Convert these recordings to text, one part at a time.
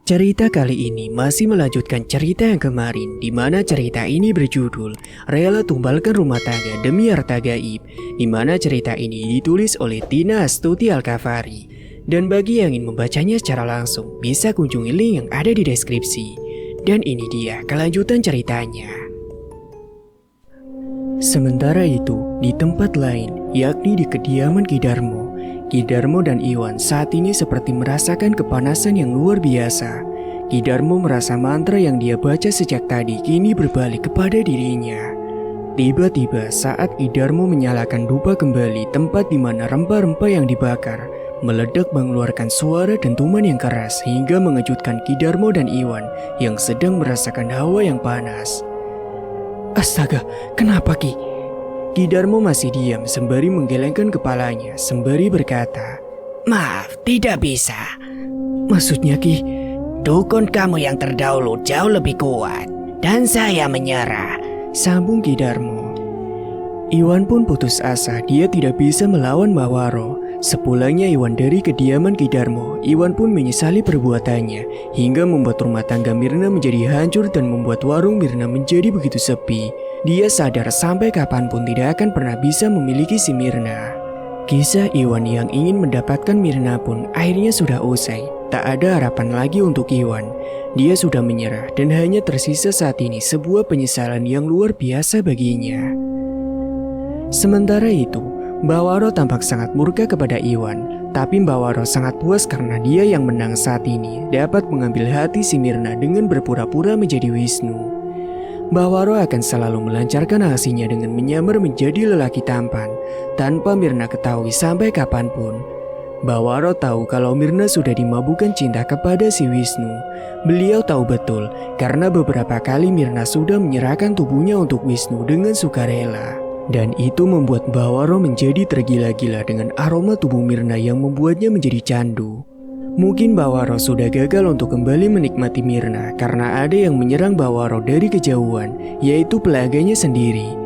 Cerita kali ini masih melanjutkan cerita yang kemarin, di mana cerita ini berjudul Rela Tumbalkan Rumah Tangga Demi Harta Gaib, di mana cerita ini ditulis oleh Tina Astuti Alkafari. Dan bagi yang ingin membacanya secara langsung, bisa kunjungi link yang ada di deskripsi. Dan ini dia kelanjutan ceritanya. Sementara itu, di tempat lain, yakni di kediaman Ki Darmo dan Iwan saat ini seperti merasakan kepanasan yang luar biasa. Ki Darmo merasa mantra yang dia baca sejak tadi kini berbalik kepada dirinya. Tiba-tiba saat Ki Darmo menyalakan dupa kembali, tempat di mana rempah-rempah yang dibakar meledak mengeluarkan suara dentuman yang keras hingga mengejutkan Ki Darmo dan Iwan yang sedang merasakan hawa yang panas. Astaga, kenapa Ki? Ki Darmo masih diam sembari menggelengkan kepalanya sembari berkata, "Maaf, tidak bisa. maksudnya Ki? Dukun kamu yang terdahulu jauh lebih kuat dan saya menyerah," sambung Ki Darmo. Iwan pun putus asa, dia tidak bisa melawan Mbak Waro. Sepulangnya Iwan dari kediaman Ki Darmo, Iwan pun menyesali perbuatannya hingga membuat rumah tangga Mirna menjadi hancur dan membuat warung Mirna menjadi begitu sepi. Dia sadar sampai kapanpun tidak akan pernah bisa memiliki si Mirna. Kisah Iwan yang ingin mendapatkan Mirna pun akhirnya sudah usai. Tak ada harapan lagi untuk Iwan. Dia sudah menyerah dan hanya tersisa saat ini sebuah penyesalan yang luar biasa baginya. Sementara itu, Mbak Waro tampak sangat murka kepada Iwan. Tapi Mbak Waro sangat puas karena dia yang menang saat ini dapat mengambil hati si Mirna dengan berpura-pura menjadi Wisnu. Mbak Waro akan selalu melancarkan aksinya dengan menyamar menjadi lelaki tampan tanpa Mirna ketahui sampai kapanpun. Mbak Waro tahu kalau Mirna sudah dimabukkan cinta kepada si Wisnu. Beliau tahu betul karena beberapa kali Mirna sudah menyerahkan tubuhnya untuk Wisnu dengan sukarela. Dan itu membuat Mbak Waro menjadi tergila-gila dengan aroma tubuh Mirna yang membuatnya menjadi candu. Mungkin Mbak Waro sudah gagal untuk kembali menikmati Mirna karena ada yang menyerang Mbak Waro dari kejauhan, yaitu pelaganya sendiri.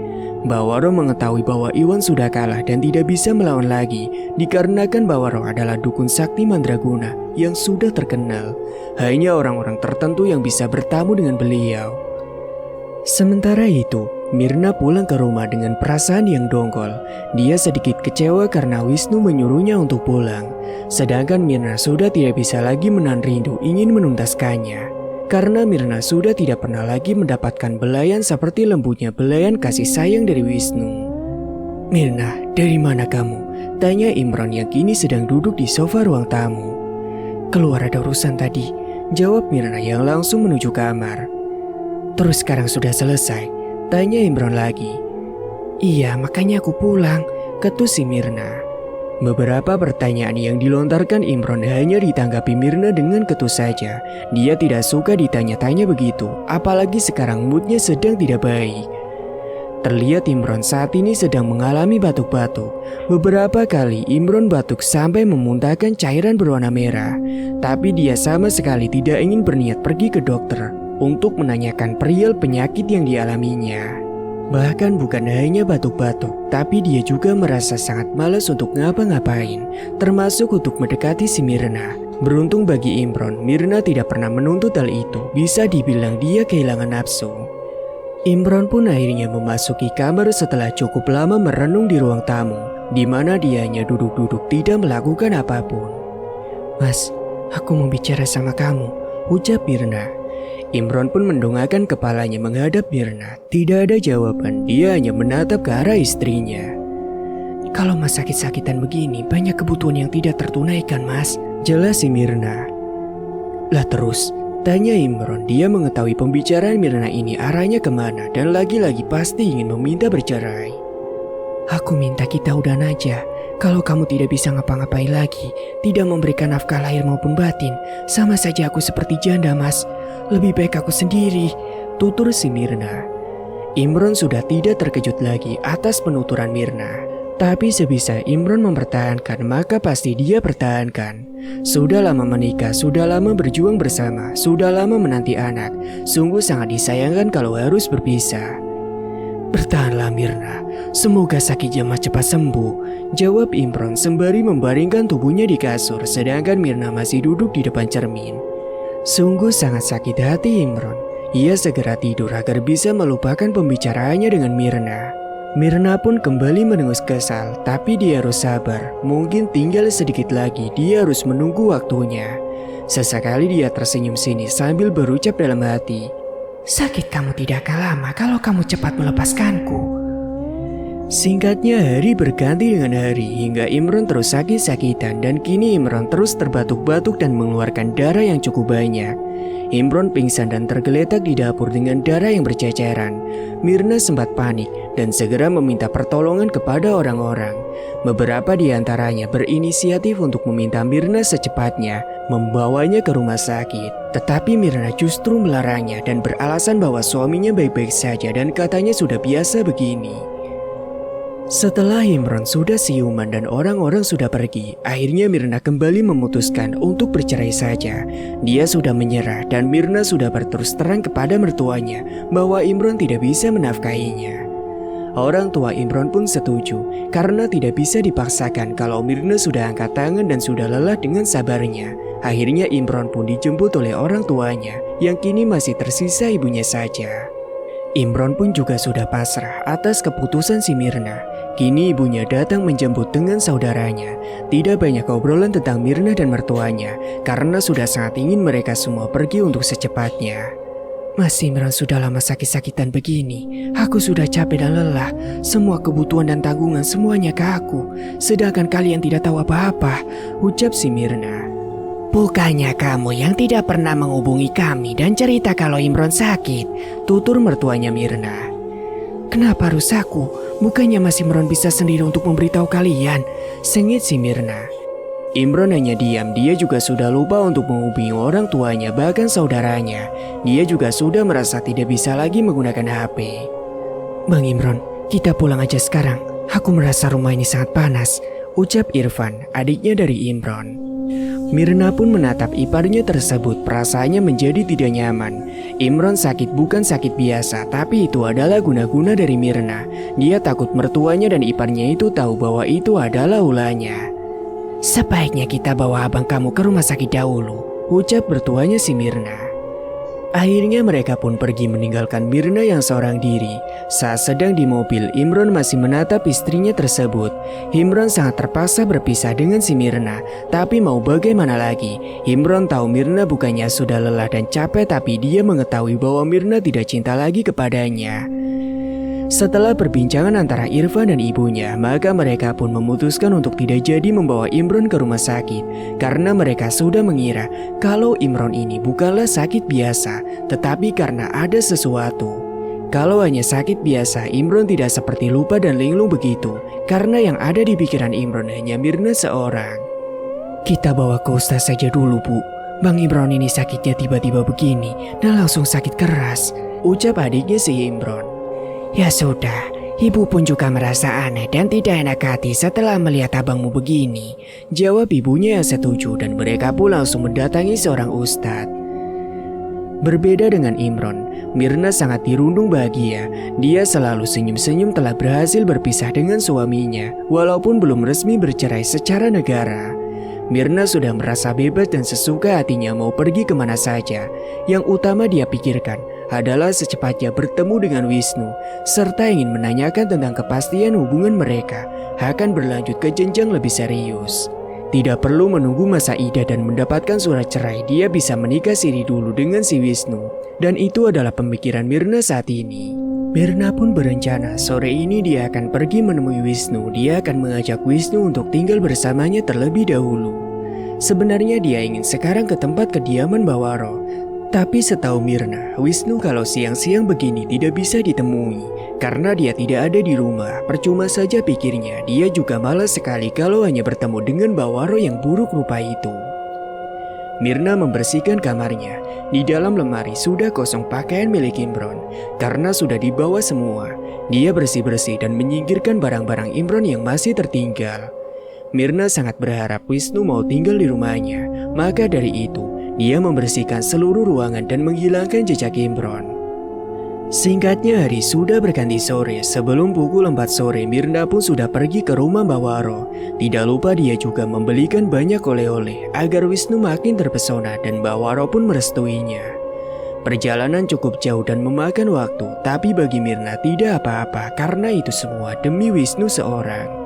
Mbak Waro mengetahui bahwa Iwan sudah kalah dan tidak bisa melawan lagi, dikarenakan Mbak Waro adalah dukun sakti mandraguna yang sudah terkenal. Hanya orang-orang tertentu yang bisa bertamu dengan beliau. Sementara itu, Mirna pulang ke rumah dengan perasaan yang dongkol. Dia sedikit kecewa karena Wisnu menyuruhnya untuk pulang. Sedangkan Mirna sudah tidak bisa lagi menahan rindu ingin menuntaskannya. Karena Mirna sudah tidak pernah lagi mendapatkan belayan seperti lembutnya belayan kasih sayang dari Wisnu. "Mirna, dari mana kamu?" tanya Imron yang kini sedang duduk di sofa ruang tamu. "Keluar ada urusan tadi," jawab Mirna yang langsung menuju kamar. "Terus sekarang sudah selesai?" tanya Imron lagi. "Iya, makanya aku pulang," ketus si Mirna. Beberapa pertanyaan yang dilontarkan Imron hanya ditanggapi Mirna dengan ketus saja. Dia tidak suka ditanya-tanya begitu, apalagi sekarang moodnya sedang tidak baik. Terlihat Imron saat ini sedang mengalami batuk-batuk. Beberapa kali Imron batuk sampai memuntahkan cairan berwarna merah. Tapi dia sama sekali tidak ingin berniat pergi ke dokter untuk menanyakan perihal penyakit yang dialaminya. Bahkan bukan hanya batuk-batuk, tapi dia juga merasa sangat malas untuk ngapa-ngapain, termasuk untuk mendekati si Mirna. Beruntung bagi Imron, Mirna tidak pernah menuntut hal itu, bisa dibilang dia kehilangan nafsu. Imron pun akhirnya memasuki kamar setelah cukup lama merenung di ruang tamu, di mana dia hanya duduk-duduk tidak melakukan apapun. "Mas, aku mau bicara sama kamu," ucap Mirna. Imron pun mendongakkan kepalanya menghadap Mirna. Tidak ada jawaban, dia hanya menatap ke arah istrinya. "Kalau mas sakit-sakitan begini, banyak kebutuhan yang tidak tertunaikan mas," jelas si Mirna. "Lah terus?" tanya Imron. Dia mengetahui pembicaraan Mirna ini arahnya kemana dan lagi-lagi pasti ingin meminta bercerai. "Aku minta kita udahan aja. Kalau kamu tidak bisa ngapa-ngapain lagi, tidak memberikan nafkah lahir maupun batin, sama saja aku seperti janda mas. Lebih baik aku sendiri," tutur si Mirna. Imron sudah tidak terkejut lagi atas penuturan Mirna. Tapi sebisa Imron mempertahankan, maka pasti dia pertahankan. Sudah lama menikah, sudah lama berjuang bersama, sudah lama menanti anak. Sungguh sangat disayangkan kalau harus berpisah. "Bertahanlah Mirna, semoga sakitnya mas cepat sembuh," jawab Imron sembari membaringkan tubuhnya di kasur, sedangkan Mirna masih duduk di depan cermin. Sungguh sangat sakit hati Imron. Ia segera tidur agar bisa melupakan pembicaraannya dengan Mirna. Mirna pun kembali menengus kesal, tapi dia harus sabar. Mungkin tinggal sedikit lagi, dia harus menunggu waktunya. Sesekali dia tersenyum sinis sambil berucap dalam hati, Sakit kamu tidak akan lama kalau kamu cepat melepaskanku. Singkatnya hari berganti dengan hari hingga Imron terus sakit-sakitan dan kini Imron terus terbatuk-batuk dan mengeluarkan darah yang cukup banyak. Imron pingsan dan tergeletak di dapur dengan darah yang berceceran. Mirna sempat panik dan segera meminta pertolongan kepada orang-orang. Beberapa di antaranya berinisiatif untuk meminta Mirna secepatnya membawanya ke rumah sakit. Tetapi Mirna justru melarangnya dan beralasan bahwa suaminya baik-baik saja dan katanya sudah biasa begini. Setelah Imron sudah siuman dan orang-orang sudah pergi, akhirnya Mirna kembali memutuskan untuk bercerai saja. Dia sudah menyerah dan Mirna sudah berterus terang kepada mertuanya bahwa Imron tidak bisa menafkahinya. Orang tua Imron pun setuju karena tidak bisa dipaksakan kalau Mirna sudah angkat tangan dan sudah lelah dengan sabarnya. Akhirnya Imron pun dijemput oleh orang tuanya yang kini masih tersisa ibunya saja. Imron pun juga sudah pasrah atas keputusan si Mirna. Kini ibunya datang menjemput dengan saudaranya. Tidak banyak obrolan tentang Mirna dan mertuanya karena sudah sangat ingin mereka semua pergi untuk secepatnya. Mas Imron sudah lama sakit-sakitan begini. Aku sudah capek dan lelah. Semua kebutuhan dan tanggungan semuanya ke aku. Sedangkan kalian tidak tahu apa-apa, ucap si Mirna. Bukannya kamu yang tidak pernah menghubungi kami dan cerita kalau Imron sakit, tutur mertuanya Mirna. Kenapa harus aku? Bukannya Mas Imron bisa sendiri untuk memberitahu kalian, sengit si Mirna. Imron hanya diam, dia juga sudah lupa untuk menghubungi orang tuanya bahkan saudaranya. Dia juga sudah merasa tidak bisa lagi menggunakan HP. Bang Imron, kita pulang aja sekarang. Aku merasa rumah ini sangat panas, ucap Irfan, adiknya dari Imron. Mirna pun menatap iparnya tersebut, perasaannya menjadi tidak nyaman. Imron sakit bukan sakit biasa, tapi itu adalah guna-guna dari Mirna. Dia takut mertuanya dan iparnya itu tahu bahwa itu adalah ulahnya. Sebaiknya kita bawa abang kamu ke rumah sakit dahulu, ucap mertuanya si Mirna. Akhirnya mereka pun pergi meninggalkan Mirna yang seorang diri. Saat sedang di mobil, Imron masih menatap istrinya tersebut. Imron sangat terpaksa berpisah dengan si Mirna. Tapi mau bagaimana lagi? Imron tahu Mirna bukannya sudah lelah dan capek, tapi dia mengetahui bahwa Mirna tidak cinta lagi kepadanya. Setelah perbincangan antara Irfan dan ibunya, maka mereka pun memutuskan untuk tidak jadi membawa Imron ke rumah sakit karena mereka sudah mengira kalau Imron ini bukanlah sakit biasa, tetapi karena ada sesuatu. Kalau hanya sakit biasa, Imron tidak seperti lupa dan linglung begitu, karena yang ada di pikiran Imron hanya Mirna seorang. Kita bawa ke Ustaz saja dulu, Bu. Bang Imron ini sakitnya tiba-tiba begini dan langsung sakit keras, ucap adiknya si Imron. Ya sudah, ibu pun juga merasa aneh dan tidak enak hati setelah melihat abangmu begini, jawab ibunya yang setuju dan mereka pun langsung mendatangi seorang ustadz. Berbeda dengan Imron, Mirna sangat dirundung bahagia. Dia selalu senyum-senyum telah berhasil berpisah dengan suaminya, walaupun belum resmi bercerai secara negara. Mirna sudah merasa bebas dan sesuka hatinya mau pergi kemana saja. Yang utama dia pikirkan adalah secepatnya bertemu dengan Wisnu, serta ingin menanyakan tentang kepastian hubungan mereka akan berlanjut ke jenjang lebih serius. Tidak perlu menunggu masa idah dan mendapatkan surat cerai, dia bisa menikah siri dulu dengan si Wisnu. Dan itu adalah pemikiran Mirna saat ini. Mirna pun berencana sore ini dia akan pergi menemui Wisnu. Dia akan mengajak Wisnu untuk tinggal bersamanya terlebih dahulu. Sebenarnya dia ingin sekarang ke tempat kediaman Bawaro. Tapi setahu Mirna, Wisnu kalau siang-siang begini tidak bisa ditemui karena dia tidak ada di rumah. Percuma saja pikirnya, dia juga malas sekali kalau hanya bertemu dengan Bawaro yang buruk rupa itu. Mirna membersihkan kamarnya. Di dalam lemari sudah kosong pakaian milik Imron karena sudah dibawa semua. Dia bersih-bersih dan menyingkirkan barang-barang Imron yang masih tertinggal. Mirna sangat berharap Wisnu mau tinggal di rumahnya. Maka dari itu, dia membersihkan seluruh ruangan dan menghilangkan jejak Imron. Singkatnya hari sudah berganti sore. Sebelum pukul 4 sore, Mirna pun sudah pergi ke rumah Mbak Waro. Tidak lupa dia juga membelikan banyak oleh-oleh agar Wisnu makin terpesona dan Mbak Waro pun merestuinya. Perjalanan cukup jauh dan memakan waktu, tapi bagi Mirna tidak apa-apa karena itu semua demi Wisnu seorang.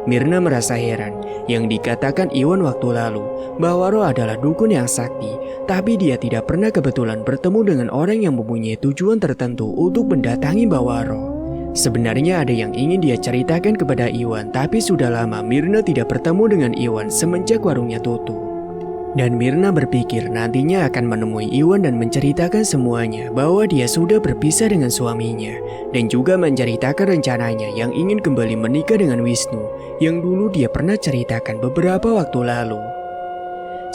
Mirna merasa heran, yang dikatakan Iwan waktu lalu, Mbak Waro adalah dukun yang sakti, tapi dia tidak pernah kebetulan bertemu dengan orang yang mempunyai tujuan tertentu untuk mendatangi Mbak Waro. Sebenarnya ada yang ingin dia ceritakan kepada Iwan, tapi sudah lama Mirna tidak bertemu dengan Iwan semenjak warungnya tutup. Dan Mirna berpikir nantinya akan menemui Iwan dan menceritakan semuanya bahwa dia sudah berpisah dengan suaminya dan juga menceritakan rencananya yang ingin kembali menikah dengan Wisnu yang dulu dia pernah ceritakan beberapa waktu lalu.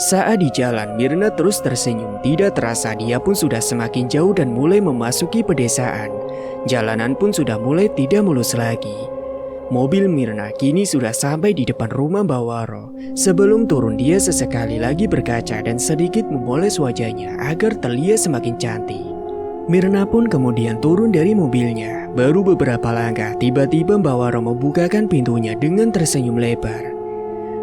Saat di jalan, Mirna terus tersenyum. Tidak terasa dia pun sudah semakin jauh dan mulai memasuki pedesaan. Jalanan pun sudah mulai tidak mulus lagi. Mobil Mirna kini sudah sampai di depan rumah Mbak Waro. Sebelum turun dia sesekali lagi berkaca dan sedikit memoles wajahnya agar terlihat semakin cantik. Mirna pun kemudian turun dari mobilnya. Baru beberapa langkah tiba-tiba Mbak Waro membukakan pintunya dengan tersenyum lebar.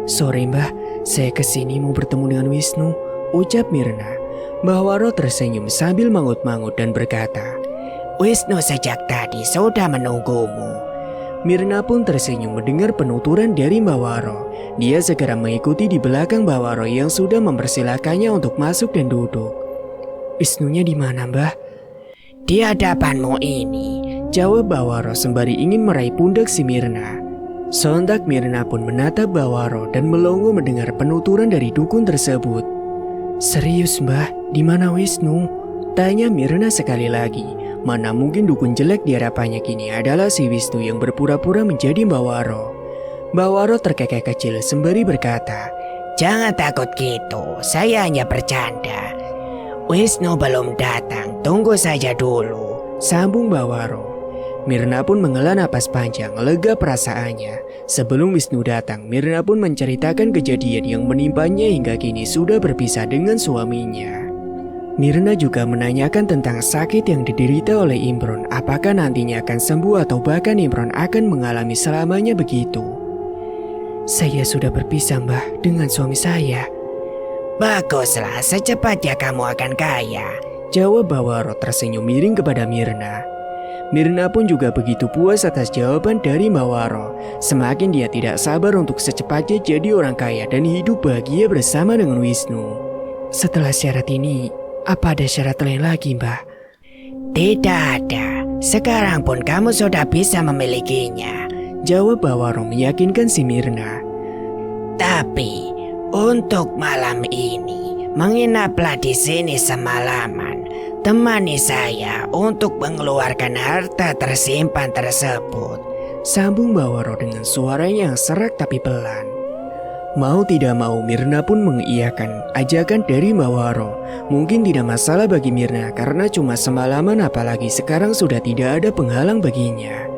"Sore Mbah, saya kesini mau bertemu dengan Wisnu," ucap Mirna. Mbak Waro tersenyum sambil mangut-mangut dan berkata, "Wisnu sejak tadi sudah menunggumu." Mirna pun tersenyum mendengar penuturan dari Mbak Waro. Dia segera mengikuti di belakang Mbak Waro yang sudah mempersilakannya untuk masuk dan duduk. "Wisnunya di mana, Mbah?" "Di hadapanmu ini," jawab Mbak Waro sembari ingin meraih pundak si Mirna. Sontak Mirna pun menatap Mbak Waro dan melongo mendengar penuturan dari dukun tersebut. "Serius, Mbah? Di mana Wisnu?" tanya Mirna sekali lagi. Mana mungkin dukun jelek di hadapannya kini adalah si Wisnu yang berpura-pura menjadi Mbak Waro. Mbak Waro terkekeh kecil sembari berkata, "Jangan takut gitu, saya hanya bercanda. Wisnu belum datang, tunggu saja dulu," sambung Mbak Waro. Mirna pun menghela napas panjang, lega perasaannya. Sebelum Wisnu datang, Mirna pun menceritakan kejadian yang menimpanya hingga kini sudah berpisah dengan suaminya. Mirna juga menanyakan tentang sakit yang diderita oleh Imron, apakah nantinya akan sembuh atau bahkan Imron akan mengalami selamanya begitu. "Saya sudah berpisah, Mbah, dengan suami saya." "Baguslah, secepatnya kamu akan kaya," jawab Mbak Waro tersenyum miring kepada Mirna. Mirna pun juga begitu puas atas jawaban dari Mbak Waro. Semakin dia tidak sabar untuk secepatnya jadi orang kaya dan hidup bahagia bersama dengan Wisnu. "Setelah syarat ini, apa ada syarat lain lagi, Mbah?" "Tidak ada. Sekarang pun kamu sudah bisa memilikinya," jawab Mbak Waro meyakinkan si Mirna. "Tapi untuk malam ini menginaplah di sini semalaman. Temani saya untuk mengeluarkan harta tersimpan tersebut," sambung Mbak Waro dengan suaranya yang serak tapi pelan. Mau tidak mau Mirna pun mengiyakan ajakan dari Mbak Waro. Mungkin tidak masalah bagi Mirna karena cuma semalaman, apalagi sekarang sudah tidak ada penghalang baginya.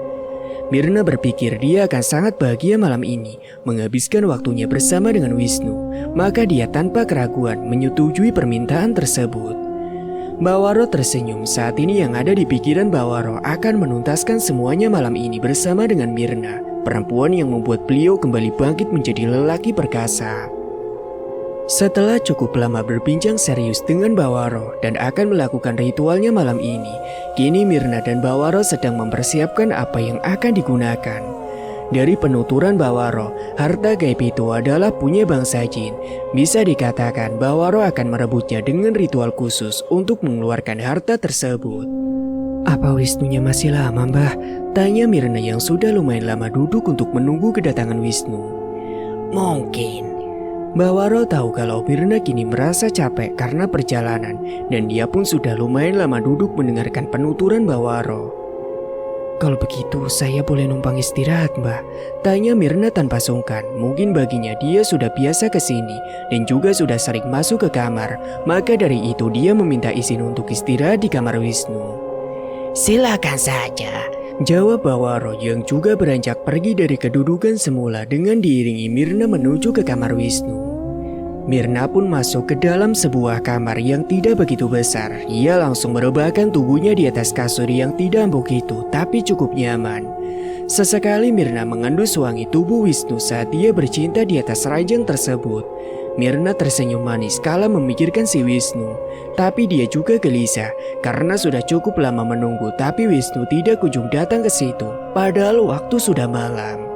Mirna berpikir dia akan sangat bahagia malam ini menghabiskan waktunya bersama dengan Wisnu. Maka dia tanpa keraguan menyetujui permintaan tersebut. Mbak Waro tersenyum. Saat ini yang ada di pikiran Mbak Waro akan menuntaskan semuanya malam ini bersama dengan Mirna, perempuan yang membuat beliau kembali bangkit menjadi lelaki perkasa. Setelah cukup lama berbincang serius dengan Mbak Waro dan akan melakukan ritualnya malam ini, kini Mirna dan Mbak Waro sedang mempersiapkan apa yang akan digunakan. Dari penuturan Mbak Waro, harta gaib itu adalah punya bangsa jin. Bisa dikatakan Mbak Waro akan merebutnya dengan ritual khusus untuk mengeluarkan harta tersebut. "Apa Wisnunya masih lama, Mbah?" tanya Mirna yang sudah lumayan lama duduk untuk menunggu kedatangan Wisnu. "Mungkin." Mbak Waro tahu kalau Mirna kini merasa capek karena perjalanan dan dia pun sudah lumayan lama duduk mendengarkan penuturan Mbak Waro. "Kalau begitu saya boleh numpang istirahat, Mbah?" tanya Mirna tanpa sungkan. Mungkin baginya dia sudah biasa ke sini dan juga sudah sering masuk ke kamar. Maka dari itu dia meminta izin untuk istirahat di kamar Wisnu. "Silakan saja," jawab Mbak Waro yang juga beranjak pergi dari kedudukan semula dengan diiringi Mirna menuju ke kamar Wisnu. Mirna pun masuk ke dalam sebuah kamar yang tidak begitu besar. Ia langsung merebahkan tubuhnya di atas kasur yang tidak empuk itu, tapi cukup nyaman. Sesekali Mirna mengendus wangi tubuh Wisnu saat dia bercinta di atas ranjang tersebut. Mirna tersenyum manis kala memikirkan si Wisnu. Tapi dia juga gelisah karena sudah cukup lama menunggu, tapi Wisnu tidak kunjung datang ke situ. Padahal waktu sudah malam.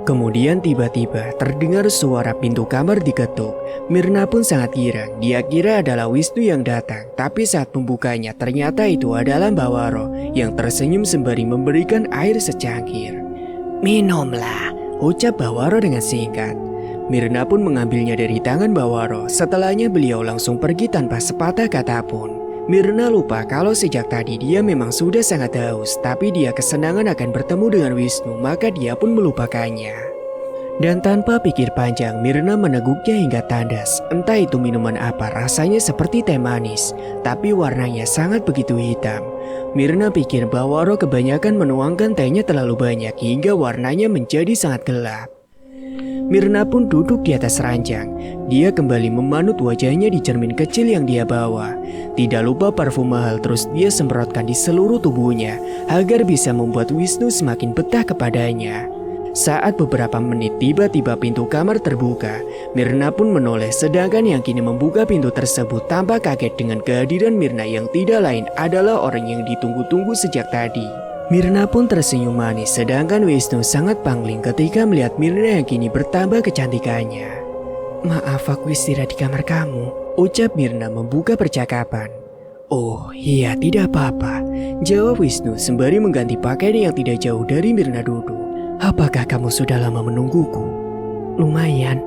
Kemudian tiba-tiba terdengar suara pintu kamar diketuk. Mirna pun sangat girang. Dia kira adalah Wisnu yang datang. Tapi saat membukanya ternyata itu adalah Mbak Waro yang tersenyum sembari memberikan air secangkir. Minumlah, Ucap Mbak Waro dengan singkat. Mirna pun mengambilnya dari tangan Mbak Waro. Setelahnya beliau langsung pergi tanpa sepatah kata pun. Mirna lupa kalau sejak tadi dia memang sudah sangat haus, tapi dia kesenangan akan bertemu dengan Wisnu, maka dia pun melupakannya. Dan tanpa pikir panjang, Mirna meneguknya hingga tandas. Entah itu minuman apa, rasanya seperti teh manis, tapi warnanya sangat begitu hitam. Mirna pikir Mbak Waro kebanyakan menuangkan tehnya terlalu banyak hingga warnanya menjadi sangat gelap. Mirna pun duduk di atas ranjang. Dia kembali memanut wajahnya di cermin kecil yang dia bawa. Tidak lupa parfum mahal terus dia semprotkan di seluruh tubuhnya agar bisa membuat Wisnu semakin betah kepadanya. Saat beberapa menit tiba-tiba pintu kamar terbuka. Mirna pun menoleh sedangkan yang kini membuka pintu tersebut tampak kaget dengan kehadiran Mirna yang tidak lain adalah orang yang ditunggu-tunggu sejak tadi. Mirna pun tersenyum manis sedangkan Wisnu sangat pangling ketika melihat Mirna yang kini bertambah kecantikannya. maaf aku istirahat di kamar kamu. Ucap Mirna membuka percakapan. Oh iya tidak apa-apa, jawab Wisnu sembari mengganti pakaian yang tidak jauh dari Mirna duduk. Apakah kamu sudah lama menungguku? Lumayan.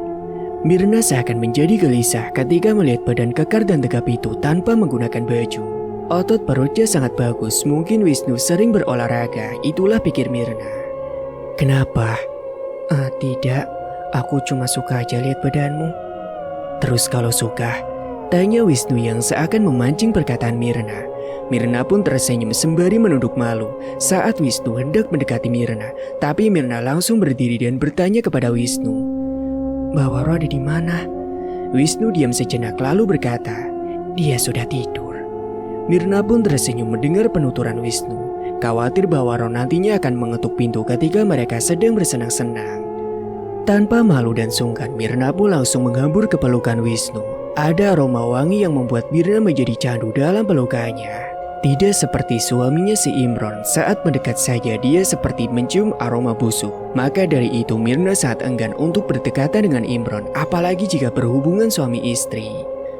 Mirna seakan menjadi gelisah ketika melihat badan kekar dan tegap itu tanpa menggunakan baju. Otot perutnya sangat bagus, mungkin Wisnu sering berolahraga, itulah pikir Mirna. Kenapa? Tidak, aku cuma suka aja lihat badanmu. Terus kalau suka, tanya Wisnu yang seakan memancing perkataan Mirna. Mirna pun tersenyum sembari menunduk malu saat Wisnu hendak mendekati Mirna, tapi Mirna langsung berdiri dan bertanya kepada Wisnu. Mbak Waro ada di mana? Wisnu diam sejenak lalu berkata, dia sudah tidur. Mirna pun tersenyum mendengar penuturan Wisnu. Khawatir Mbak Waro nantinya akan mengetuk pintu ketika mereka sedang bersenang-senang. Tanpa malu dan sungkan, Mirna pun langsung menghambur ke pelukan Wisnu. Ada aroma wangi yang membuat Mirna menjadi candu dalam pelukannya. Tidak seperti suaminya si Imron, saat mendekat saja dia seperti mencium aroma busuk. Maka dari itu Mirna sangat enggan untuk berdekatan dengan Imron, apalagi jika berhubungan suami istri.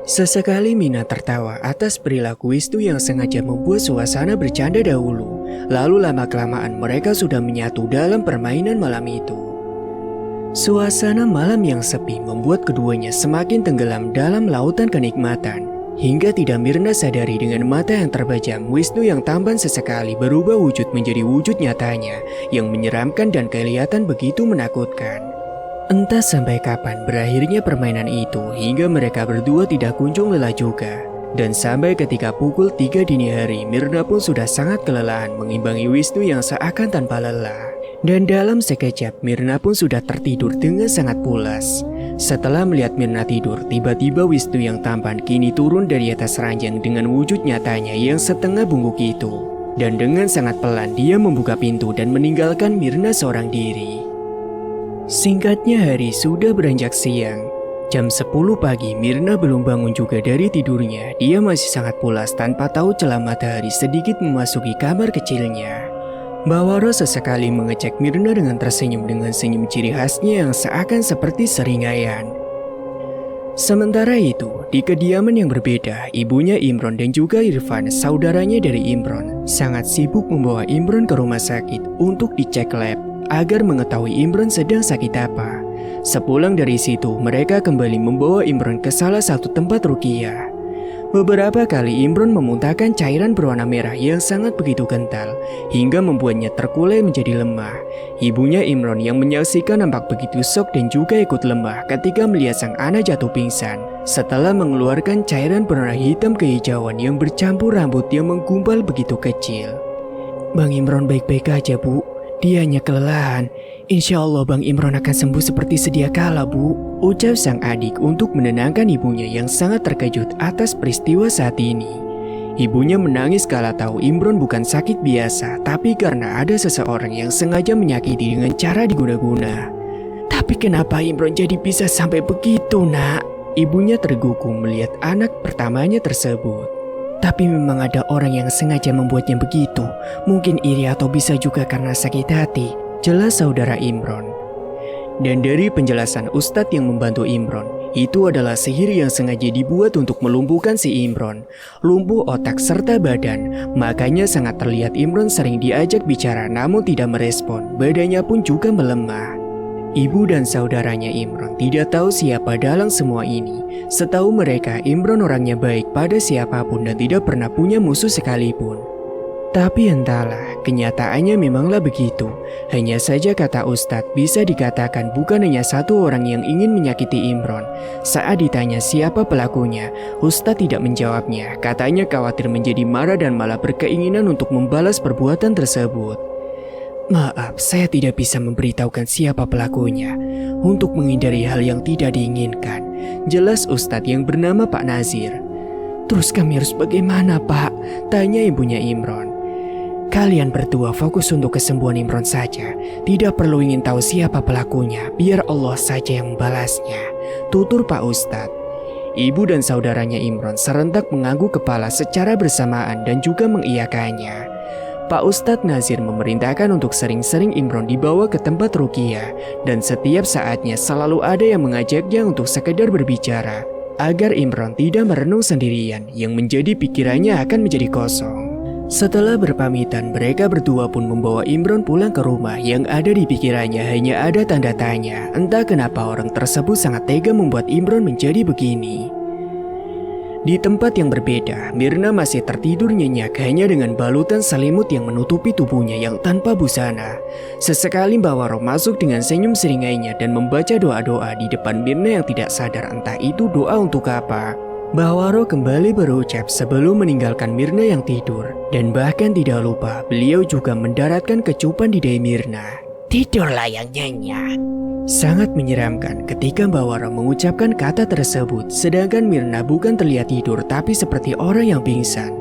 Sesekali Mina tertawa atas perilaku Wisnu yang sengaja membuat suasana bercanda dahulu. Lalu lama-kelamaan mereka sudah menyatu dalam permainan malam itu. Suasana malam yang sepi membuat keduanya semakin tenggelam dalam lautan kenikmatan. Hingga tidak Mirna sadari dengan mata yang terbajam, Wisnu yang tampan sesekali berubah wujud menjadi wujud nyatanya yang menyeramkan dan kelihatan begitu menakutkan. Entah sampai kapan berakhirnya permainan itu hingga mereka berdua tidak kunjung lelah juga. Dan sampai ketika pukul 3 dini hari, Mirna pun sudah sangat kelelahan mengimbangi Wisnu yang seakan tanpa lelah. Dan dalam sekejap Mirna pun sudah tertidur dengan sangat pulas. Setelah melihat Mirna tidur, tiba-tiba Wisnu yang tampan kini turun dari atas ranjang dengan wujud nyatanya yang setengah bungkuk itu. Dan dengan sangat pelan dia membuka pintu dan meninggalkan Mirna seorang diri. Singkatnya hari sudah beranjak siang. Jam 10 pagi Mirna belum bangun juga dari tidurnya. Dia masih sangat pulas tanpa tahu celah matahari sedikit memasuki kamar kecilnya. Mbak Waro sesekali mengecek Mirna dengan tersenyum dengan senyum ciri khasnya yang seakan seperti seringaian. Sementara itu, di kediaman yang berbeda, ibunya Imron dan juga Irfan, saudaranya dari Imron, sangat sibuk membawa Imron ke rumah sakit untuk dicek lab agar mengetahui Imron sedang sakit apa. Sepulang dari situ, mereka kembali membawa Imron ke salah satu tempat ruqyah. Beberapa kali Imron memuntahkan cairan berwarna merah yang sangat begitu kental, hingga membuatnya terkulai menjadi lemah. Ibunya Imron yang menyaksikan nampak begitu syok dan juga ikut lemah ketika melihat sang anak jatuh pingsan, setelah mengeluarkan cairan berwarna hitam kehijauan yang bercampur rambut yang menggumpal begitu kecil. Bang Imron baik-baik aja, Bu. Dia hanya kelelahan. Insya Allah Bang Imron akan sembuh seperti sedia kala, Bu. Ucap sang adik untuk menenangkan ibunya yang sangat terkejut atas peristiwa saat ini. Ibunya menangis kala tahu Imron bukan sakit biasa, tapi karena ada seseorang yang sengaja menyakiti dengan cara diguna-guna. Tapi kenapa Imron jadi bisa sampai begitu, Nak? Ibunya tergugu melihat anak pertamanya tersebut. Tapi memang ada orang yang sengaja membuatnya begitu. Mungkin iri atau bisa juga karena sakit hati, jelas saudara Imron. Dan dari penjelasan Ustadz yang membantu Imron, itu adalah sihir yang sengaja dibuat untuk melumpuhkan si Imron, lumpuh otak serta badan. Makanya sangat terlihat Imron sering diajak bicara namun tidak merespon, badannya pun juga melemah. Ibu dan saudaranya Imron tidak tahu siapa dalang semua ini. Setahu mereka, Imron orangnya baik pada siapapun dan tidak pernah punya musuh sekalipun. Tapi entahlah, kenyataannya memanglah begitu. Hanya saja kata Ustadz, bisa dikatakan bukan hanya satu orang yang ingin menyakiti Imron. Saat ditanya siapa pelakunya, Ustadz tidak menjawabnya. Katanya khawatir menjadi marah dan malah berkeinginan untuk membalas perbuatan tersebut. Maaf, saya tidak bisa memberitahukan siapa pelakunya untuk menghindari hal yang tidak diinginkan. Jelas Ustadz yang bernama Pak Nazir. Terus kami harus bagaimana, Pak? Tanya ibunya Imron. Kalian berdua fokus untuk kesembuhan Imron saja. Tidak perlu ingin tahu siapa pelakunya. Biar Allah saja yang membalasnya. Tutur Pak Ustadz. Ibu dan saudaranya Imron serentak mengangguk kepala secara bersamaan dan juga mengiyakannya. Pak Ustadz Nazir memerintahkan untuk sering-sering Imron dibawa ke tempat ruqyah dan setiap saatnya selalu ada yang mengajaknya untuk sekedar berbicara agar Imron tidak merenung sendirian yang menjadi pikirannya akan menjadi kosong. Setelah berpamitan, mereka berdua pun membawa Imron pulang ke rumah yang ada di pikirannya hanya ada tanda tanya. Entah kenapa orang tersebut sangat tega membuat Imron menjadi begini. Di tempat yang berbeda, Mirna masih tertidur nyenyak hanya dengan balutan selimut yang menutupi tubuhnya yang tanpa busana. Sesekali Mbak Waro masuk dengan senyum seringainya dan membaca doa-doa di depan Mirna yang tidak sadar entah itu doa untuk apa. Mbak Waro kembali berucap sebelum meninggalkan Mirna yang tidur. Dan bahkan tidak lupa, beliau juga mendaratkan kecupan di dahi Mirna. Tidurlah yang nyenyak. Sangat menyeramkan ketika Mbak Waro mengucapkan kata tersebut, sedangkan Mirna bukan terlihat tidur tapi seperti orang yang pingsan.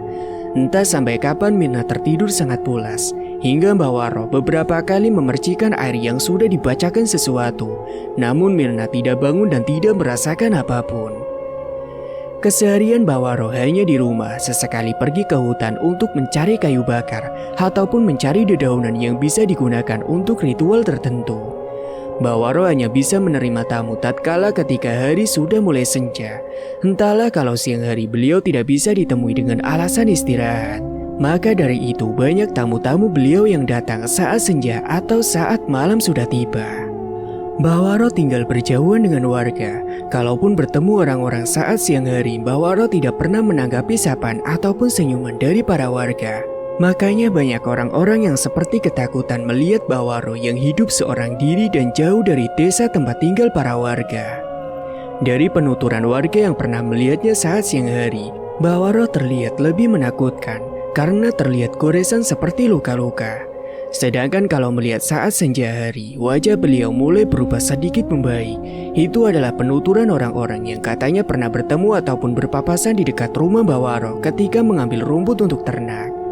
Entah sampai kapan Mirna tertidur sangat pulas, hingga Mbak Waro beberapa kali memercikan air yang sudah dibacakan sesuatu. Namun Mirna tidak bangun dan tidak merasakan apapun. Keseharian Mbak Waro hanya di rumah, sesekali pergi ke hutan untuk mencari kayu bakar ataupun mencari dedaunan yang bisa digunakan untuk ritual tertentu. Mbak Waro hanya bisa menerima tamu tatkala ketika hari sudah mulai senja. Entahlah kalau siang hari beliau tidak bisa ditemui dengan alasan istirahat. Maka dari itu banyak tamu-tamu beliau yang datang saat senja atau saat malam sudah tiba. Mbak Waro tinggal berjauhan dengan warga. Kalaupun bertemu orang-orang saat siang hari, Mbak Waro tidak pernah menanggapi sapaan ataupun senyuman dari para warga. Makanya banyak orang-orang yang seperti ketakutan melihat Mbak Waro yang hidup seorang diri dan jauh dari desa tempat tinggal para warga. Dari penuturan warga yang pernah melihatnya saat siang hari, Mbak Waro terlihat lebih menakutkan karena terlihat goresan seperti luka-luka. Sedangkan kalau melihat saat senja hari, wajah beliau mulai berubah sedikit membaik. Itu adalah penuturan orang-orang yang katanya pernah bertemu ataupun berpapasan di dekat rumah Mbak Waro ketika mengambil rumput untuk ternak.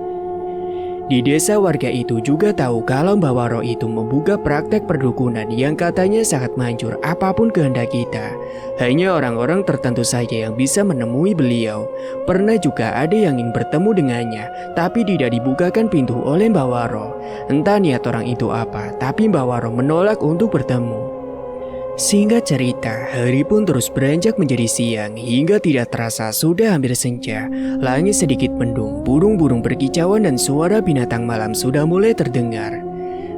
Di desa warga itu juga tahu kalau Mbak Waro itu membuka praktek perdukunan yang katanya sangat manjur apapun kehendak kita. Hanya orang-orang tertentu saja yang bisa menemui beliau. Pernah juga ada yang ingin bertemu dengannya, tapi tidak dibukakan pintu oleh Mbak Waro. Entah niat orang itu apa, tapi Mbak Waro menolak untuk bertemu. Singkat cerita, hari pun terus beranjak menjadi siang hingga tidak terasa sudah hampir senja. Langit sedikit mendung, burung-burung berkicauan dan suara binatang malam sudah mulai terdengar.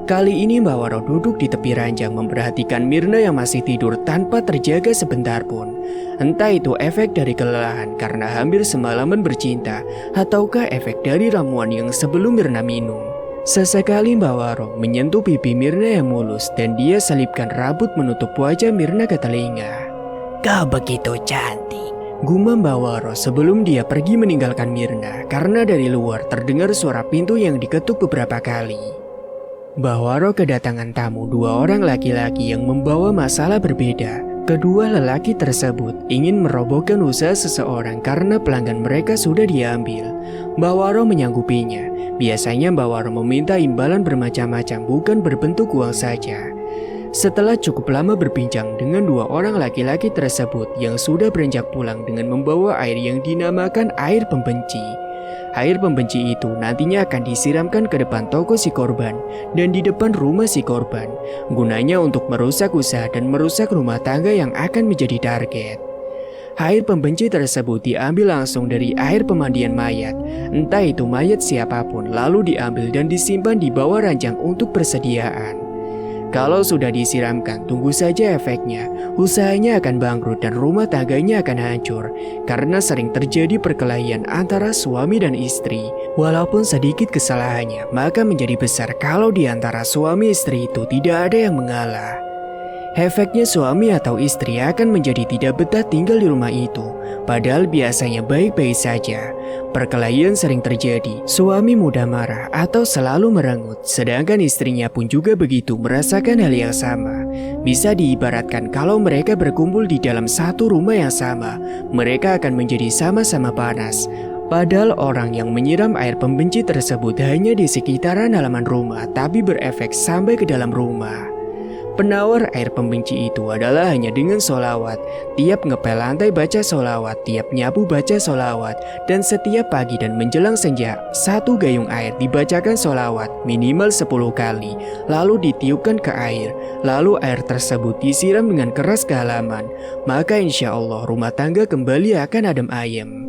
Kali ini Mbak Waro duduk di tepi ranjang memperhatikan Mirna yang masih tidur tanpa terjaga sebentar pun. Entah itu efek dari kelelahan karena hampir semalaman bercinta ataukah efek dari ramuan yang sebelum Mirna minum. Sesekali Mbak Waro menyentuh pipi Mirna yang mulus dan dia selipkan rambut menutup wajah Mirna ke telinga. Kau begitu cantik, gumam Mbak Waro sebelum dia pergi meninggalkan Mirna karena dari luar terdengar suara pintu yang diketuk beberapa kali. Mbah Waro kedatangan tamu dua orang laki-laki yang membawa masalah berbeda. Kedua lelaki tersebut ingin merobohkan usaha seseorang karena pelanggan mereka sudah diambil. Mbah Waro menyanggupinya. Biasanya Mbah Waro meminta imbalan bermacam-macam, bukan berbentuk uang saja. Setelah cukup lama berbincang dengan dua orang laki-laki tersebut yang sudah beranjak pulang dengan membawa air yang dinamakan air pembenci. Air pembenci itu nantinya akan disiramkan ke depan toko si korban dan di depan rumah si korban. Gunanya untuk merusak usaha dan merusak rumah tangga yang akan menjadi target. Air pembenci tersebut diambil langsung dari air pemandian mayat. Entah itu mayat siapapun, lalu diambil dan disimpan di bawah ranjang untuk persediaan. Kalau sudah disiramkan, tunggu saja efeknya. Usahanya akan bangkrut dan rumah tangganya akan hancur karena sering terjadi perkelahian antara suami dan istri. Walaupun sedikit kesalahannya, maka menjadi besar kalau di antara suami istri itu tidak ada yang mengalah. Efeknya suami atau istri akan menjadi tidak betah tinggal di rumah itu, padahal biasanya baik-baik saja. Perkelahian sering terjadi, suami mudah marah atau selalu merengut, sedangkan istrinya pun juga begitu merasakan hal yang sama. Bisa diibaratkan kalau mereka berkumpul di dalam satu rumah yang sama, mereka akan menjadi sama-sama panas. Padahal orang yang menyiram air pembenci tersebut hanya di sekitaran halaman rumah, tapi berefek sampai ke dalam rumah. Penawar air pembenci itu adalah hanya dengan sholawat. Tiap ngepel lantai baca sholawat, tiap nyapu baca sholawat, dan setiap pagi dan menjelang senja, satu gayung air dibacakan sholawat minimal 10 kali, lalu ditiupkan ke air, lalu air tersebut disiram dengan keras ke halaman. Maka insya Allah rumah tangga kembali akan adem ayem.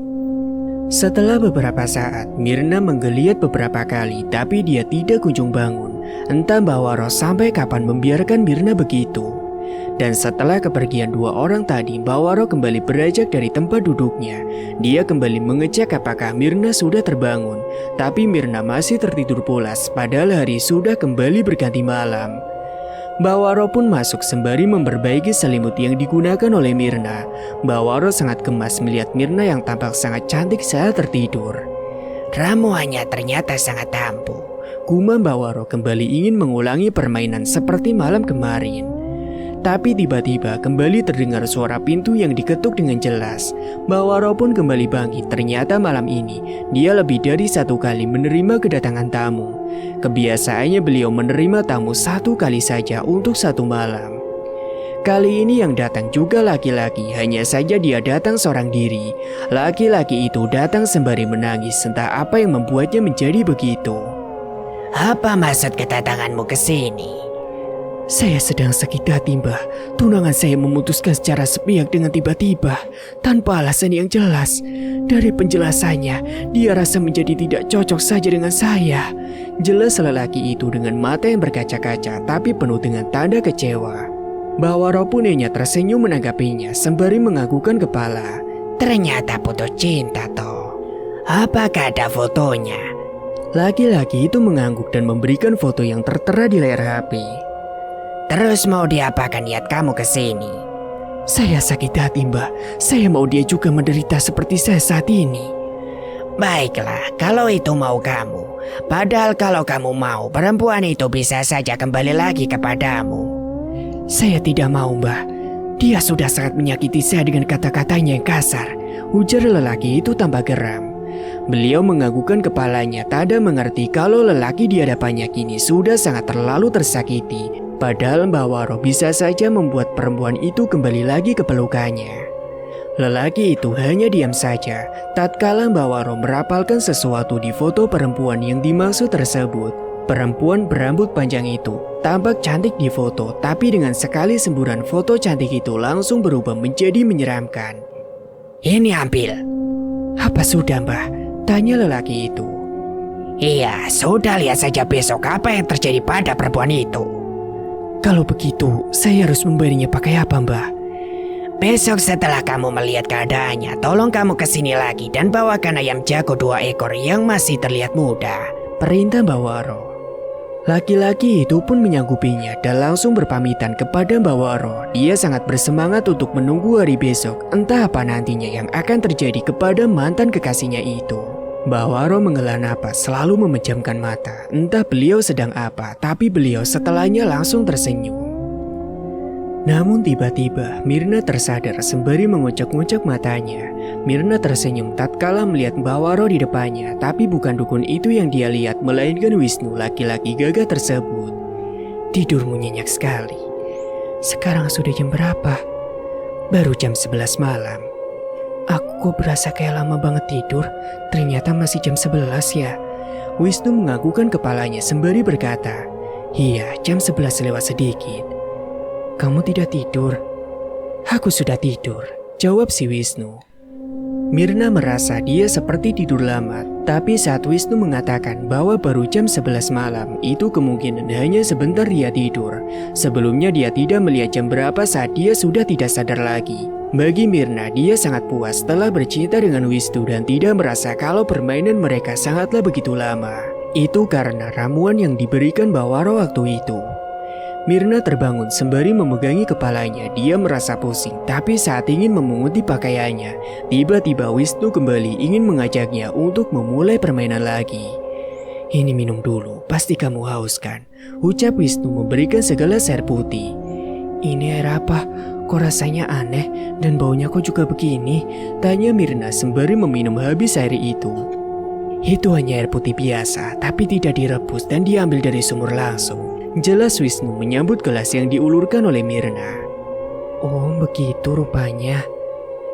Setelah beberapa saat, Mirna menggeliat beberapa kali, tapi dia tidak kunjung bangun. Entah Mbah Waro sampai kapan membiarkan Mirna begitu. Dan setelah kepergian dua orang tadi, Mbah Waro kembali beranjak dari tempat duduknya. Dia kembali mengecek apakah Mirna sudah terbangun. Tapi Mirna masih tertidur pulas, padahal hari sudah kembali berganti malam. Mbah Waro pun masuk sembari memperbaiki selimut yang digunakan oleh Mirna. Mbah Waro sangat gemas melihat Mirna yang tampak sangat cantik saat tertidur. Ramuannya ternyata sangat ampuh. Gumam Mbah Waro kembali ingin mengulangi permainan seperti malam kemarin. Tapi tiba-tiba kembali terdengar suara pintu yang diketuk dengan jelas. Mbah Waro pun kembali bangkit. Ternyata malam ini dia lebih dari satu kali menerima kedatangan tamu. Kebiasaannya beliau menerima tamu satu kali saja untuk satu malam. Kali ini yang datang juga laki-laki, hanya saja dia datang seorang diri. Laki-laki itu datang sembari menangis, entah apa yang membuatnya menjadi begitu. Apa maksud kedatanganmu ke sini? Saya sedang sakit hati, Mbah. Tunangan saya memutuskan secara sepihak dengan tiba-tiba, tanpa alasan yang jelas. Dari penjelasannya, dia rasa menjadi tidak cocok saja dengan saya. Jelas lelaki itu dengan mata yang berkaca-kaca, tapi penuh dengan tanda kecewa. Mbah Waro pun hanya tersenyum menanggapinya, sembari menganggukkan kepala. Ternyata putus cinta toh. Apakah ada fotonya? Laki-laki itu mengangguk dan memberikan foto yang tertera di layar HP. Terus mau diapakan niat kamu ke sini? Saya sakit hati, Mbah. Saya mau dia juga menderita seperti saya saat ini. Baiklah, kalau itu mau kamu. Padahal kalau kamu mau, perempuan itu bisa saja kembali lagi kepadamu. Saya tidak mau, Mbah. Dia sudah sangat menyakiti saya dengan kata-katanya yang kasar. Ujar lelaki itu tanpa geram. Beliau menganggukkan kepalanya, tanda mengerti kalau lelaki di hadapannya kini sudah sangat terlalu tersakiti. Padahal Mbah Waro bisa saja membuat perempuan itu kembali lagi ke pelukannya. Lelaki itu hanya diam saja, tatkala Mbah Waro merapalkan sesuatu di foto perempuan yang dimaksud tersebut. Perempuan berambut panjang itu tampak cantik di foto, tapi dengan sekali semburan foto cantik itu langsung berubah menjadi menyeramkan. Ini ambil. Apa sudah, Mbah? Tanya lelaki itu. Iya, sudah, lihat saja besok apa yang terjadi pada perempuan itu. Kalau begitu, saya harus membayarnya pakai apa, Mbah? Besok setelah kamu melihat keadaannya, tolong kamu kesini lagi dan bawakan ayam jago 2 ekor yang masih terlihat muda. Perintah Mbah Waro. Laki-laki itu pun menyanggupinya dan langsung berpamitan kepada Mbah Waro. Dia sangat bersemangat untuk menunggu hari besok, entah apa nantinya yang akan terjadi kepada mantan kekasihnya itu. Mbak Waro menghela napas selalu memejamkan mata. Entah beliau sedang apa, tapi beliau setelahnya langsung tersenyum. Namun tiba-tiba Mirna tersadar sembari mengocok-ngocok matanya. Mirna tersenyum tatkala melihat Mbak Waro di depannya, tapi bukan dukun itu yang dia lihat, melainkan Wisnu, laki-laki gagah tersebut. Tidurmu nyenyak sekali. Sekarang sudah jam berapa? Baru jam 11 malam. Aku kok berasa kayak lama banget tidur, ternyata masih jam 11 ya. Wisnu menganggukkan kepalanya sembari berkata, iya, jam 11 lewat sedikit. Kamu tidak tidur? Aku sudah tidur, jawab si Wisnu. Mirna merasa dia seperti tidur lama, tapi saat Wisnu mengatakan bahwa baru jam 11 malam, itu kemungkinan hanya sebentar dia tidur. Sebelumnya dia tidak melihat jam berapa saat dia sudah tidak sadar lagi. Bagi Mirna, dia sangat puas setelah bercinta dengan Wisnu dan tidak merasa kalau permainan mereka sangatlah begitu lama. Itu karena ramuan yang diberikan Mbak Waro waktu itu. Mirna terbangun sembari memegangi kepalanya. Dia merasa pusing, tapi saat ingin memunguti pakaiannya, tiba-tiba Wisnu kembali ingin mengajaknya untuk memulai permainan lagi. Ini minum dulu, pasti kamu haus kan? Ucap Wisnu memberikan segelas air putih. Ini air apa? Kok rasanya aneh dan baunya kok juga begini? Tanya Mirna sembari meminum habis air itu. Itu hanya air putih biasa, tapi tidak direbus dan diambil dari sumur langsung. Jelas Wisnu menyambut gelas yang diulurkan oleh Mirna. Oh, begitu rupanya.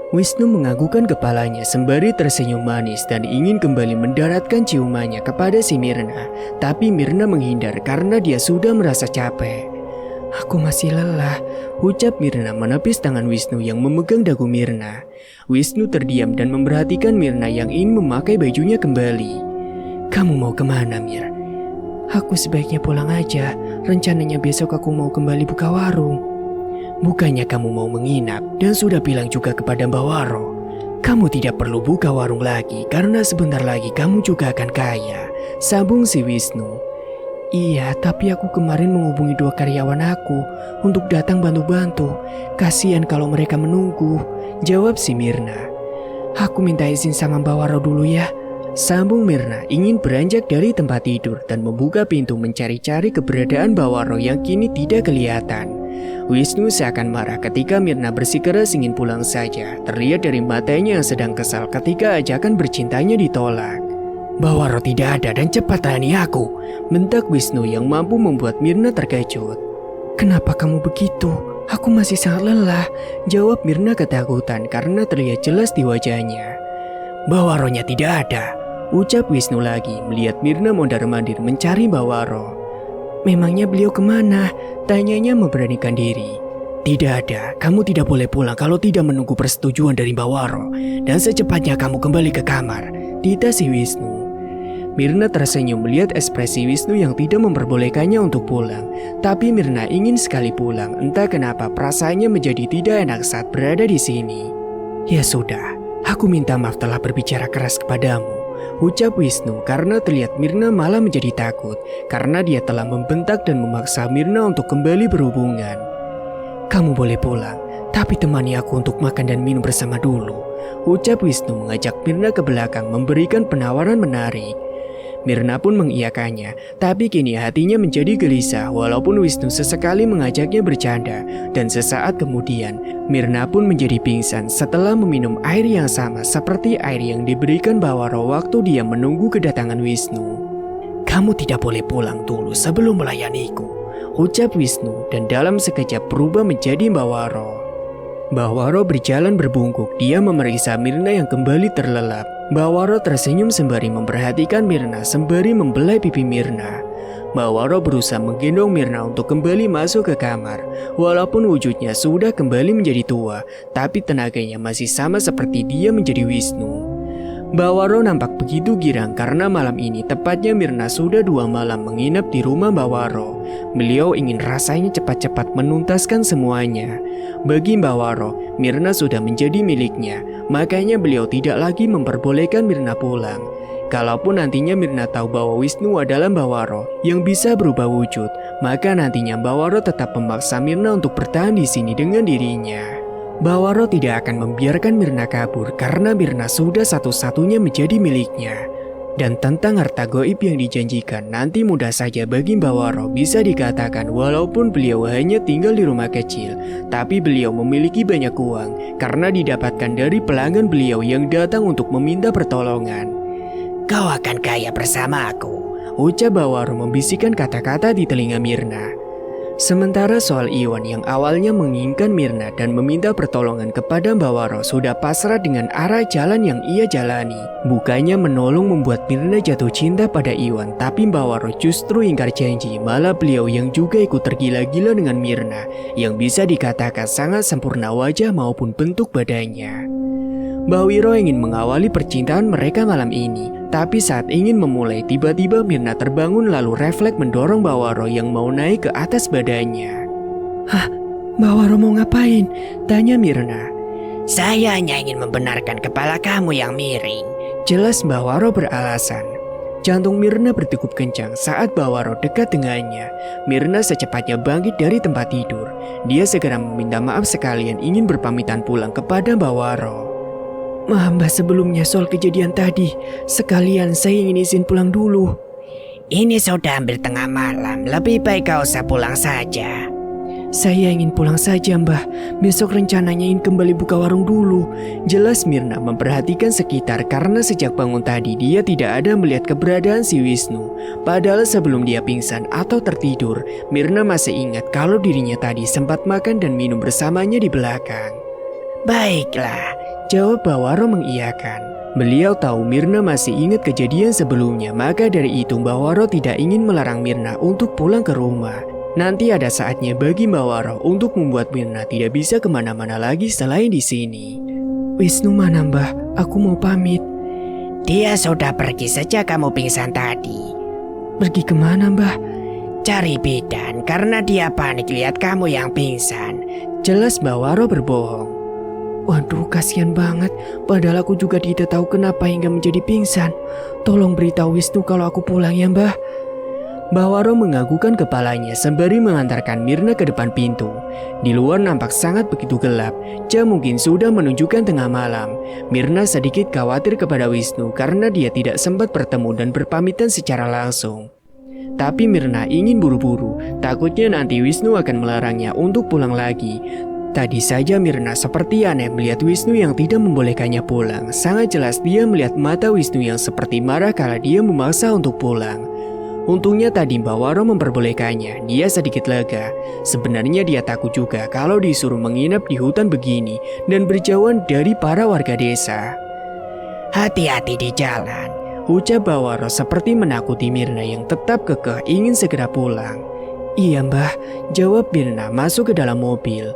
Wisnu menganggukkan kepalanya sembari tersenyum manis dan ingin kembali mendaratkan ciumannya kepada si Mirna. Tapi Mirna menghindar karena dia sudah merasa capek. Aku masih lelah, ucap Mirna menepis tangan Wisnu yang memegang dagu Mirna. Wisnu terdiam dan memperhatikan Mirna yang ingin memakai bajunya kembali. Kamu mau kemana, Mir? Aku sebaiknya pulang aja. Rencananya besok aku mau kembali buka warung. Bukannya kamu mau menginap dan sudah bilang juga kepada Mbak Waro. Kamu tidak perlu buka warung lagi karena sebentar lagi kamu juga akan kaya, sambung si Wisnu. Iya, tapi aku kemarin menghubungi 2 karyawan aku untuk datang bantu-bantu. Kasihan kalau mereka menunggu, jawab si Mirna. Aku minta izin sama Mbak Waro dulu ya. Sambung Mirna ingin beranjak dari tempat tidur dan membuka pintu mencari-cari keberadaan Mbak Waro yang kini tidak kelihatan. Wisnu seakan marah ketika Mirna bersikeras ingin pulang saja. Terlihat dari matanya yang sedang kesal ketika ajakan bercintanya ditolak. Mbak Waro tidak ada dan cepat layani aku, bentak Wisnu yang mampu membuat Mirna terkejut. Kenapa kamu begitu? Aku masih sangat lelah, jawab Mirna ketakutan karena terlihat jelas di wajahnya. Mbak Waronya tidak ada, ucap Wisnu lagi melihat Mirna mondar-mandir mencari Mbak Waro. Memangnya beliau kemana? Tanyanya memberanikan diri. Tidak ada, kamu tidak boleh pulang kalau tidak menunggu persetujuan dari Mbak Waro. Dan secepatnya kamu kembali ke kamar, tita si Wisnu. Mirna tersenyum melihat ekspresi Wisnu yang tidak memperbolehkannya untuk pulang. Tapi Mirna ingin sekali pulang, entah kenapa perasaannya menjadi tidak enak saat berada di sini. Ya sudah, aku minta maaf telah berbicara keras kepadamu, ucap Wisnu karena terlihat Mirna malah menjadi takut karena dia telah membentak dan memaksa Mirna untuk kembali berhubungan. Kamu boleh pulang, tapi temani aku untuk makan dan minum bersama dulu, ucap Wisnu mengajak Mirna ke belakang memberikan penawaran menarik. Mirna pun mengiyakannya, tapi kini hatinya menjadi gelisah walaupun Wisnu sesekali mengajaknya bercanda. Dan sesaat kemudian, Mirna pun menjadi pingsan setelah meminum air yang sama seperti air yang diberikan Mbak Waro waktu dia menunggu kedatangan Wisnu. Kamu tidak boleh pulang dulu sebelum melayaniku, ucap Wisnu dan dalam sekejap berubah menjadi Mbak Waro. Mbak Waro berjalan berbungkuk, dia memeriksa Mirna yang kembali terlelap. Mbak Waro tersenyum sembari memperhatikan Mirna sembari membelai pipi Mirna. Mbak Waro berusaha menggendong Mirna untuk kembali masuk ke kamar. Walaupun wujudnya sudah kembali menjadi tua, tapi tenaganya masih sama seperti dia menjadi Wisnu. Mbak Waro nampak begitu girang karena malam ini tepatnya Mirna sudah 2 malam menginap di rumah Mbak Waro. Beliau ingin rasanya cepat-cepat menuntaskan semuanya. Bagi Mbak Waro, Mirna sudah menjadi miliknya, makanya beliau tidak lagi memperbolehkan Mirna pulang. Kalaupun nantinya Mirna tahu bahwa Wisnu adalah Mbak Waro yang bisa berubah wujud, maka nantinya Mbak Waro tetap memaksa Mirna untuk bertahan di sini dengan dirinya. Mbak Waro tidak akan membiarkan Mirna kabur karena Mirna sudah satu-satunya menjadi miliknya. Dan tentang harta goib yang dijanjikan nanti mudah saja bagi Mbak Waro bisa dikatakan walaupun beliau hanya tinggal di rumah kecil, tapi beliau memiliki banyak uang karena didapatkan dari pelanggan beliau yang datang untuk meminta pertolongan. Kau akan kaya bersama aku, ucap Mbak Waro membisikkan kata-kata di telinga Mirna. Sementara soal Iwan yang awalnya menginginkan Mirna dan meminta pertolongan kepada Mbak Waro sudah pasrah dengan arah jalan yang ia jalani. Bukannya menolong membuat Mirna jatuh cinta pada Iwan, tapi Mbak Waro justru ingkar janji, malah beliau yang juga ikut tergila-gila dengan Mirna yang bisa dikatakan sangat sempurna wajah maupun bentuk badannya. Mbak Wiro ingin mengawali percintaan mereka malam ini, tapi saat ingin memulai tiba-tiba Mirna terbangun lalu refleks mendorong Mbak Waro yang mau naik ke atas badannya. Hah? Mbak Waro mau ngapain? Tanya Mirna. Saya hanya ingin membenarkan kepala kamu yang miring, jelas Mbak Waro beralasan. Jantung Mirna berdegup kencang saat Mbak Waro dekat dengannya. Mirna secepatnya bangkit dari tempat tidur. Dia segera meminta maaf sekalian ingin berpamitan pulang kepada Mbak Waro. Maaf Mbak sebelumnya soal kejadian tadi. Sekalian saya ingin izin pulang dulu. Ini sudah hampir tengah malam. Lebih baik kau usah pulang saja. Saya ingin pulang saja Mbah. Besok rencananya ingin kembali buka warung dulu. Jelas Mirna memperhatikan sekitar karena sejak bangun tadi dia tidak ada melihat keberadaan si Wisnu. Padahal sebelum dia pingsan atau tertidur, Mirna masih ingat kalau dirinya tadi sempat makan dan minum bersamanya di belakang. Baiklah, jawab Mbak Waro mengiyakan. Beliau tahu Mirna masih ingat kejadian sebelumnya, maka dari itu Mbak Waro tidak ingin melarang Mirna untuk pulang ke rumah. Nanti ada saatnya bagi Mbak Waro untuk membuat Mirna tidak bisa kemana-mana lagi selain di sini. Wisnu mana Mbah? Aku mau pamit. Dia sudah pergi sejak kamu pingsan tadi. Pergi kemana Mbah? Cari bidan karena dia panik lihat kamu yang pingsan. Jelas Mbak Waro berbohong. Waduh, kasihan banget. Padahal aku juga tidak tahu kenapa hingga menjadi pingsan. Tolong beritahu Wisnu kalau aku pulang ya, Mbah. Mbak Waro menganggukkan kepalanya sembari mengantarkan Mirna ke depan pintu. Di luar nampak sangat begitu gelap. Jam mungkin sudah menunjukkan tengah malam. Mirna sedikit khawatir kepada Wisnu karena dia tidak sempat bertemu dan berpamitan secara langsung. Tapi Mirna ingin buru-buru, takutnya nanti Wisnu akan melarangnya untuk pulang lagi. Tadi saja Mirna seperti aneh melihat Wisnu yang tidak membolehkannya pulang. Sangat jelas dia melihat mata Wisnu yang seperti marah kala dia memaksa untuk pulang. Untungnya tadi Mbak Waro memperbolehkannya, dia sedikit lega. Sebenarnya dia takut juga kalau disuruh menginap di hutan begini dan berjauhan dari para warga desa. Hati-hati di jalan, ucap Mbak Waro seperti menakuti Mirna yang tetap kekeh ingin segera pulang. Iya Mbah, jawab Mirna masuk ke dalam mobil.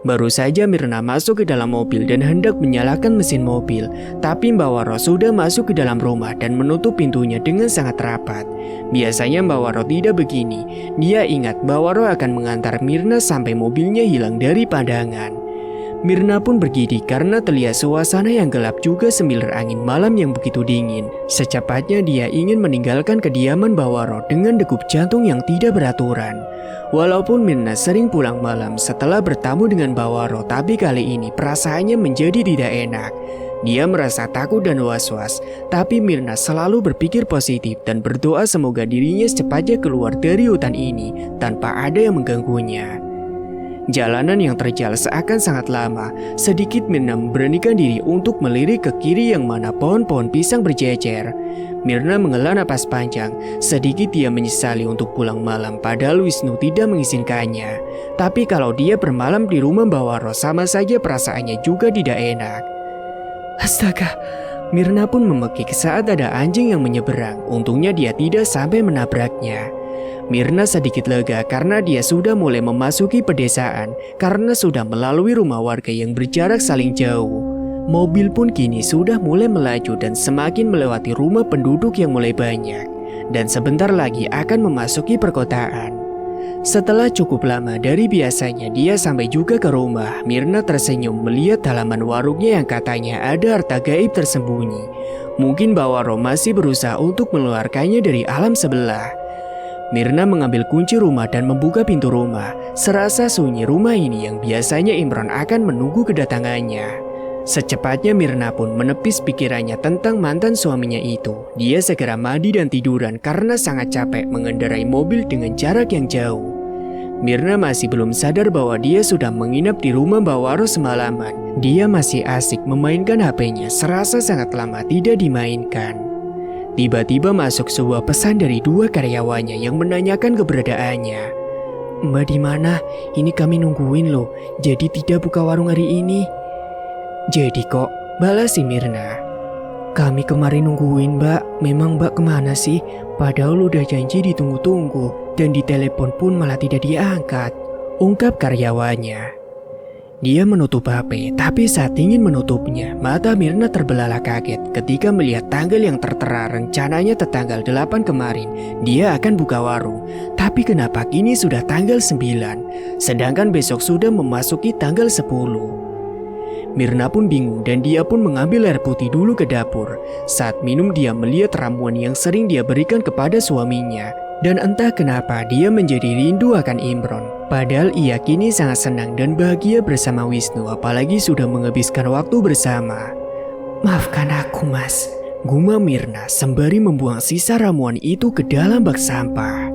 Baru saja Mirna masuk ke dalam mobil dan hendak menyalakan mesin mobil, tapi Mbak Waro sudah masuk ke dalam rumah dan menutup pintunya dengan sangat rapat. Biasanya Mbak Waro tidak begini. Dia ingat Mbak Waro akan mengantar Mirna sampai mobilnya hilang dari pandangan. Mirna pun bergidik karena terlihat suasana yang gelap juga semilir angin malam yang begitu dingin. Secepatnya dia ingin meninggalkan kediaman Mbak Waro dengan degup jantung yang tidak beraturan. Walaupun Mirna sering pulang malam setelah bertamu dengan Mbak Waro, tapi kali ini perasaannya menjadi tidak enak. Dia merasa takut dan was-was, tapi Mirna selalu berpikir positif dan berdoa semoga dirinya secepatnya keluar dari hutan ini tanpa ada yang mengganggunya. Jalanan yang terjal seakan sangat lama. Sedikit Mirna memberanikan diri untuk melirik ke kiri yang mana pohon-pohon pisang berjejer. Mirna menghela napas panjang. Sedikit dia menyesali untuk pulang malam padahal Wisnu tidak mengizinkannya. Tapi kalau dia bermalam di rumah Mbak Waro sama saja perasaannya juga tidak enak. Astaga, Mirna pun memekik saat ada anjing yang menyeberang. Untungnya dia tidak sampai menabraknya. Mirna sedikit lega karena dia sudah mulai memasuki pedesaan karena sudah melalui rumah warga yang berjarak saling jauh. Mobil pun kini sudah mulai melaju dan semakin melewati rumah penduduk yang mulai banyak dan sebentar lagi akan memasuki perkotaan. Setelah cukup lama dari biasanya dia sampai juga ke rumah. Mirna tersenyum melihat halaman warungnya yang katanya ada harta gaib tersembunyi. Mungkin Mbak Waro masih berusaha untuk mengeluarkannya dari alam sebelah. Mirna mengambil kunci rumah dan membuka pintu rumah. Serasa sunyi rumah ini yang biasanya Imron akan menunggu kedatangannya. Secepatnya Mirna pun menepis pikirannya tentang mantan suaminya itu. Dia segera mandi dan tiduran karena sangat capek mengendarai mobil dengan jarak yang jauh. Mirna masih belum sadar bahwa dia sudah menginap di rumah Mbak Waro semalaman. Dia masih asik memainkan HP-nya, serasa sangat lama tidak dimainkan. Tiba-tiba masuk sebuah pesan dari dua karyawannya yang menanyakan keberadaannya. Mbak di mana? Ini kami nungguin loh, jadi tidak buka warung hari ini. Jadi kok, balas si Mirna. Kami kemarin nungguin Mbak, memang Mbak kemana sih? Padahal udah janji ditunggu-tunggu, dan di telepon pun malah tidak diangkat. Ungkap karyawannya. Dia menutup HP, tapi saat ingin menutupnya, mata Mirna terbelalak kaget ketika melihat tanggal yang tertera rencananya tertanggal 8 kemarin. Dia akan buka warung, tapi kenapa kini sudah tanggal 9, sedangkan besok sudah memasuki tanggal 10. Mirna pun bingung dan dia pun mengambil air putih dulu ke dapur. Saat minum dia melihat ramuan yang sering dia berikan kepada suaminya. Dan entah kenapa dia menjadi rindu akan Imron. Padahal ia kini sangat senang dan bahagia bersama Wisnu, apalagi sudah menghabiskan waktu bersama. Maafkan aku mas, gumam Mirna sembari membuang sisa ramuan itu ke dalam bak sampah.